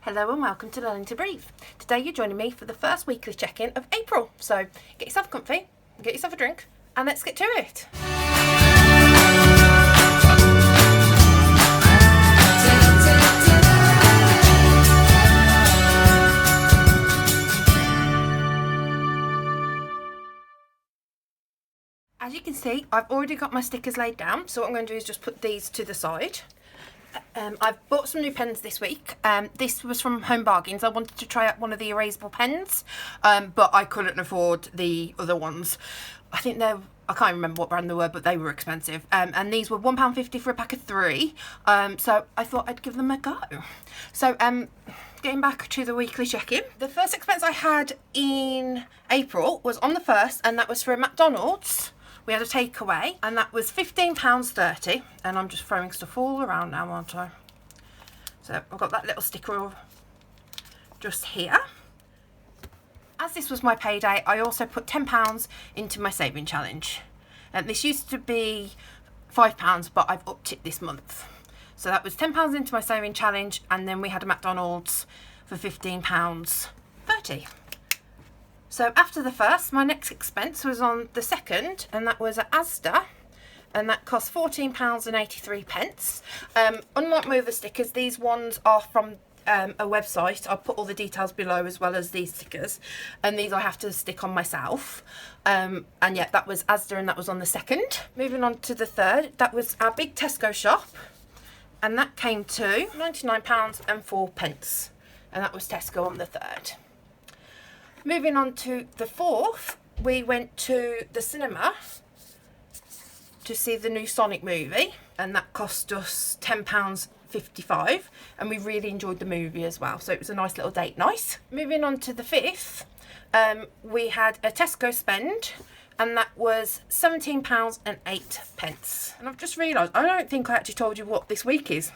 Hello and welcome to Learning to Breathe. Today you're joining me for the first weekly check-in of April. So get yourself comfy, get yourself a drink, and let's get to it. As you can see, I've already got my stickers laid down, so what I'm going to do is just put these to the side. I've bought some new pens this week. This was from Home Bargains. I wanted to try out one of the erasable pens, but I couldn't afford the other ones. I think I can't remember what brand they were, but they were expensive. And these were £1.50 for a pack of 3. So I thought I'd give them a go. So getting back to the weekly check-in. The first expense I had in April was on the 1st, and that was for a McDonald's. We had a takeaway, and that was £15.30, and I'm just throwing stuff all around now, aren't I? So I've got that little sticker just here. As this was my payday, I also put £10 into my saving challenge. And this used to be £5, but I've upped it this month. So that was £10 into my saving challenge, and then we had a McDonald's for £15.30. So after the first, my next expense was on the 2nd, and that was at Asda, and that cost £14.83. Unlike my other stickers, these ones are from a website. I'll put all the details below as well as these stickers, and these I have to stick on myself. And yeah, that was Asda, and that was on the 2nd. Moving on to the 3rd, that was our big Tesco shop, and that came to £99.04, and that was Tesco on the 3rd. Moving on to the 4th, we went to the cinema to see the new Sonic movie, and that cost us £10.55, and we really enjoyed the movie as well, so it was a nice little date night. Moving on to the 5th, we had a Tesco spend, and that was £17.08. And I've just realised, I don't think I actually told you what this week is.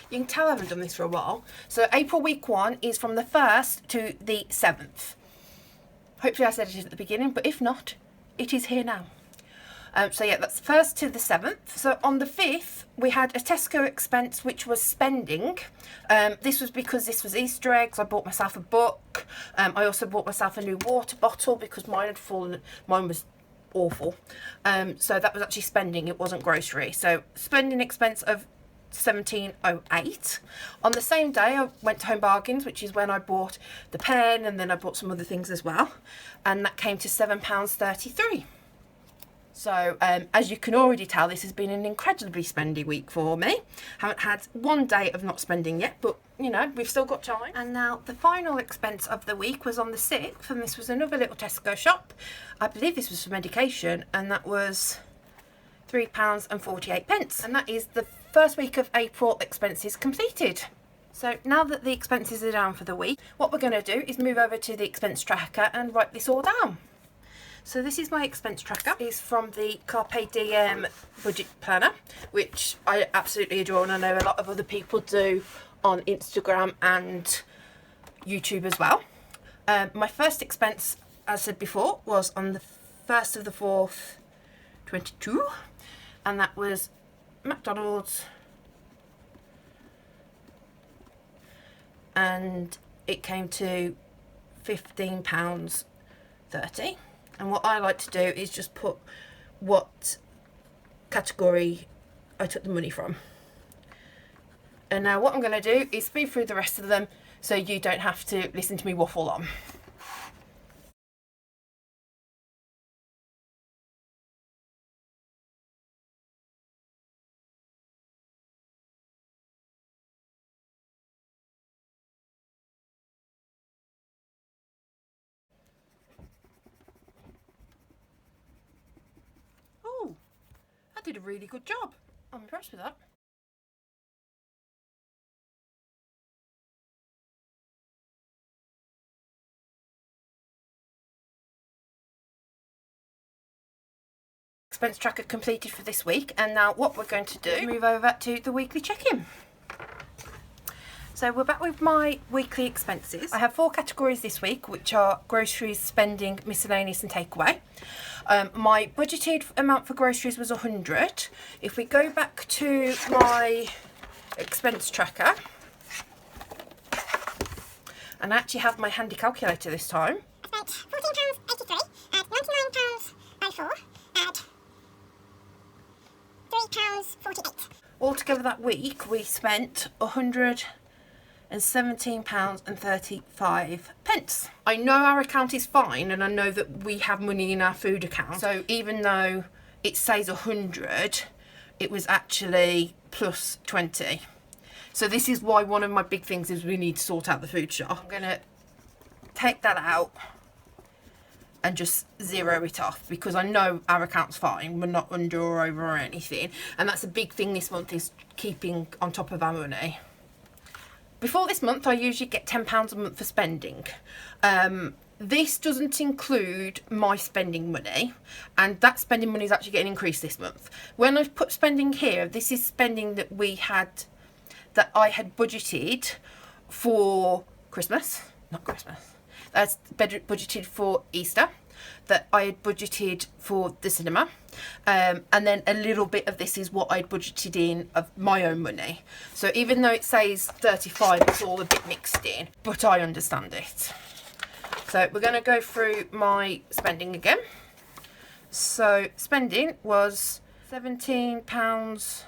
You can tell I haven't done this for a while. So April week 1 is from the 1st to the 7th. Hopefully I said it at the beginning, but if not, it is here now. So yeah, that's the 1st to the 7th. So on the 5th, we had a Tesco expense, which was spending. This was because this was Easter eggs. I bought myself a book. I also bought myself a new water bottle because mine had fallen. Mine was awful. So that was actually spending. It wasn't grocery. So spending expense of £17.08. On the same day, I went to Home Bargains, which is when I bought the pen, and then I bought some other things as well, and that came to £7.33. So as you can already tell, this has been an incredibly spendy week for me. Haven't had one day of not spending yet, but you know, we've still got time. And now the final expense of the week was on the 6th, and this was another little Tesco shop. I believe this was for medication, and that was £3.48, and that is the first week of April expenses completed. So now that the expenses are down for the week, what we're going to do is move over to the expense tracker and write this all down. So this is my expense tracker. It's from the Carpe Diem budget planner, which I absolutely adore, and I know a lot of other people do on Instagram and YouTube as well. My first expense, as I said before, was on the 1st of the 4th, 22, and that was McDonald's, and it came to £15.30. And what I like to do is just put what category I took the money from. And now what I'm going to do is speed through the rest of them so you don't have to listen to me waffle on. I did a really good job. I'm impressed with that. Expense tracker completed for this week, and now what we're going to do is move over to the weekly check-in. So we're back with my weekly expenses. I have 4 categories this week, which are groceries, spending, miscellaneous and takeaway. My budgeted amount for groceries was 100. If we go back to my expense tracker, And I actually have my handy calculator this time. I spent £14.83, add £99.04, add £3.48. Altogether that week we spent £117.35. I know our account is fine and I know that we have money in our food account. So even though it says 100, it was actually plus 20. So this is why one of my big things is we need to sort out the food shop. I'm gonna take that out and just zero it off because I know our account's fine. We're not under or over or anything. And that's a big thing this month, is keeping on top of our money. Before this month, I usually get £10 a month for spending. This doesn't include my spending money, and that spending money is actually getting increased this month. When I've put spending here, this is spending that I had budgeted for Christmas, not Christmas. That's budgeted for Easter, that I had budgeted for the cinema, and then a little bit of this is what I'd budgeted in of my own money. So even though it says 35, it's all a bit mixed in, but I understand it. So we're going to go through my spending again. So spending was £17.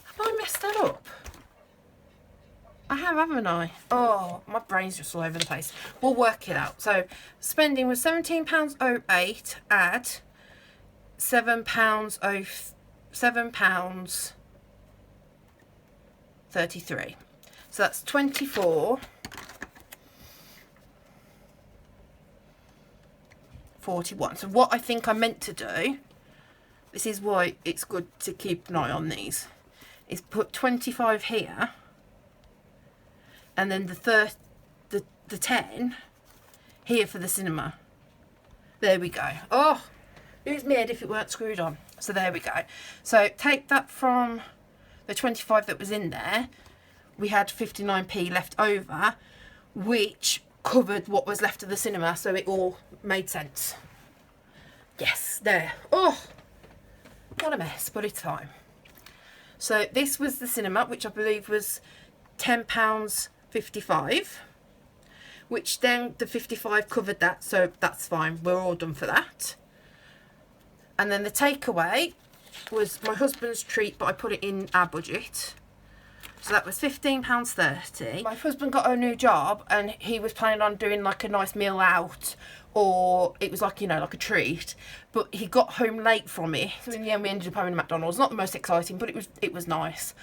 Have I messed that up? I have, haven't I? Oh, my brain's just all over the place. We'll work it out. So spending was £17.08, add £7.33. So that's 24.41. So what I think I meant to do, this is why it's good to keep an eye on these, is put 25 here, and then the 10 here for the cinema. There we go. Oh, who's me head if it weren't screwed on? So there we go. So take that from the 25 that was in there. We had 59p left over, which covered what was left of the cinema, so it all made sense. Yes, there. Oh, what a mess, but it's fine. So this was the cinema, which I believe was £10.55, which then the 55 covered that, so that's fine. We're all done for that. And then the takeaway was my husband's treat, but I put it in our budget. So that was £15.30. My husband got a new job and he was planning on doing like a nice meal out, or it was like, you know, like a treat, but he got home late from it. So in the end we ended up having a McDonald's. Not the most exciting, but it was nice.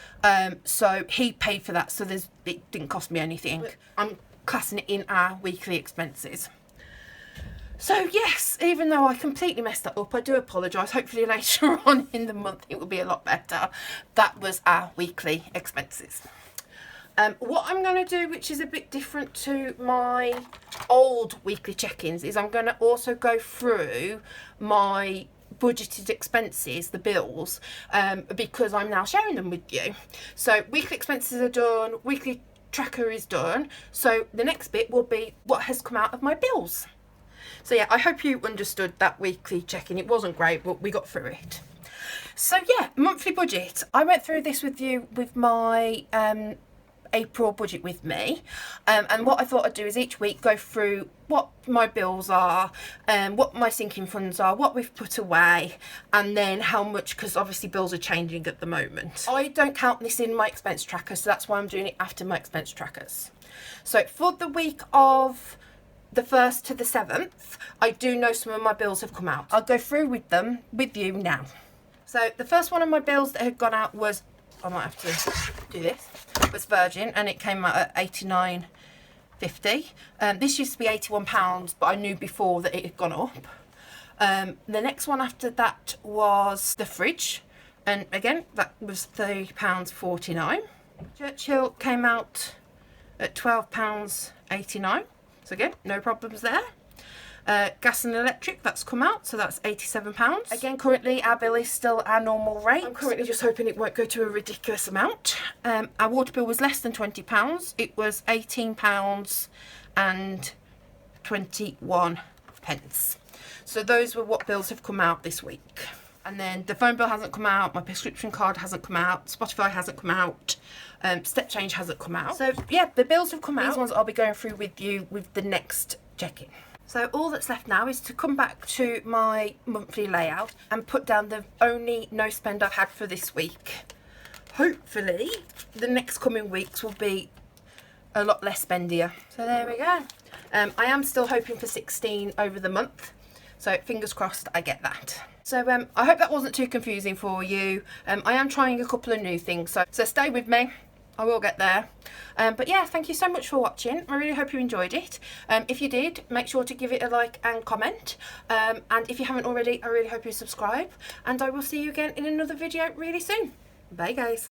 So he paid for that, so it didn't cost me anything. But I'm classing it in our weekly expenses. So yes, even though I completely messed that up, I do apologise. Hopefully later on in the month it will be a lot better. That was our weekly expenses. What I'm going to do, which is a bit different to my old weekly check-ins, is I'm going to also go through my budgeted expenses, the bills, because I'm now sharing them with you. So weekly expenses are done, weekly tracker is done. So the next bit will be what has come out of my bills. So yeah, I hope you understood that weekly check-in. It wasn't great, but we got through it. So yeah, monthly budget. I went through this with you with my April budget with me. And what I thought I'd do is each week go through what my bills are, what my sinking funds are, what we've put away, and then how much, because obviously bills are changing at the moment. I don't count this in my expense tracker, so that's why I'm doing it after my expense trackers. So for the week of the 1st to the 7th, I do know some of my bills have come out. I'll go through with them with you now. So the first one of my bills that had gone out was, I might have to do this, was Virgin, and it came out at £89.50. This used to be £81, but I knew before that it had gone up. The next one after that was the fridge, and again that was £3.49. Churchill came out at £12.89. So again, no problems there. Gas and electric, that's come out, so that's £87. Again, currently our bill is still our normal rate. I'm currently just hoping it won't go to a ridiculous amount. Our water bill was less than £20. It was £18.21. So those were what bills have come out this week. And then the phone bill hasn't come out, my prescription card hasn't come out, Spotify hasn't come out, step change hasn't come out. So yeah, the bills have come out. These ones I'll be going through with you with the next check-in. So all that's left now is to come back to my monthly layout and put down the only no spend I've had for this week. Hopefully the next coming weeks will be a lot less spendier. So there we go. I am still hoping for 16 over the month. So fingers crossed I get that. So I hope that wasn't too confusing for you. I am trying a couple of new things, so stay with me. I will get there. But yeah, thank you so much for watching. I really hope you enjoyed it. If you did, make sure to give it a like and comment. And if you haven't already, I really hope you subscribe. And I will see you again in another video really soon. Bye guys.